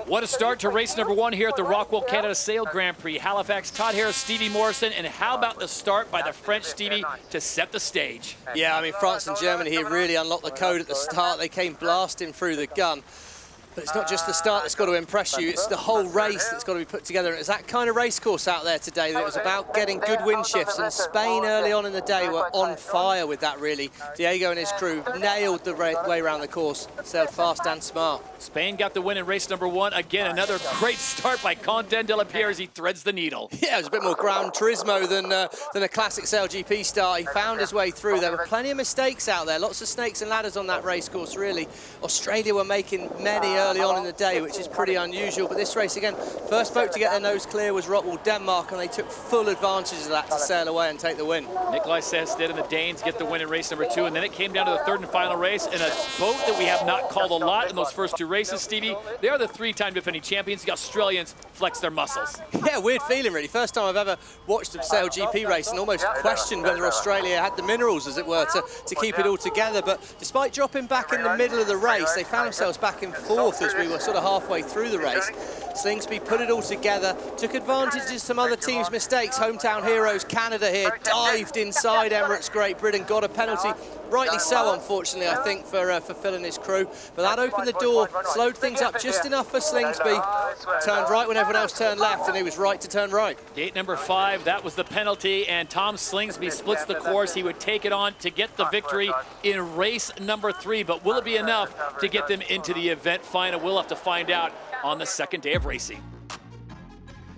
What a start to race number 1 here at the ROCKWOOL Canada Sail Grand Prix. Halifax, Todd Harris, Stevie Morrison, and how about the start by the French Stevie to set the stage? Yeah, I mean, France and Germany here really unlocked the code at the start. They came blasting through the gun. But it's not just the start that's got to impress you, it's the whole race that's got to be put together. And it's that kind of race course out there today that it was about getting good wind shifts, and Spain early on in the day were on fire with that, really. Diego and his crew nailed the way around the course, sailed fast and smart. Spain got the win in race number 1. Again, another great start by Quentin de la Pierre as he threads the needle. Yeah, it was a bit more Gran Turismo than a classic SailGP start. He found his way through. There were plenty of mistakes out there, lots of snakes and ladders on that race course, really. Australia were making many early on in the day, which is pretty unusual. But this race, again, first boat to get their nose clear was ROCKWOOL Denmark, and they took full advantage of that to sail away and take the win. Nikolai Sandstedt and the Danes get the win in race number 2, and then it came down to the third and final race in a boat that we have not called a lot in those first 2 races, Stevie. They are the 3-time defending champions. The Australians flex their muscles. Yeah, weird feeling, really. First time I've ever watched a SailGP race and almost questioned whether Australia had the minerals, as it were, to keep it all together. But despite dropping back in the middle of the race, they found themselves back in 4th as we were sort of halfway through the race. Slingsby put it all together, took advantage of some other teams' mistakes. Hometown heroes Canada here dived inside Emirates Great Britain, got a penalty. Rightly so, unfortunately, I think, for Phil and his crew. But that opened the door, slowed things up just enough for Slingsby. Turned right when everyone else turned left, and he was right to turn right. Gate number 5, that was the penalty, and Tom Slingsby splits the course. He would take it on to get the victory in race number 3. But will it be enough to get them into the event final? We'll have to find out on the second day of racing.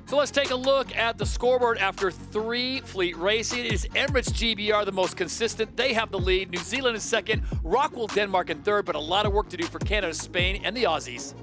So let's take a look at the scoreboard after 3 fleet racing. It is Emirates GBR the most consistent. They have the lead. New Zealand is second. ROCKWOOL Denmark in third, but a lot of work to do for Canada, Spain, and the Aussies.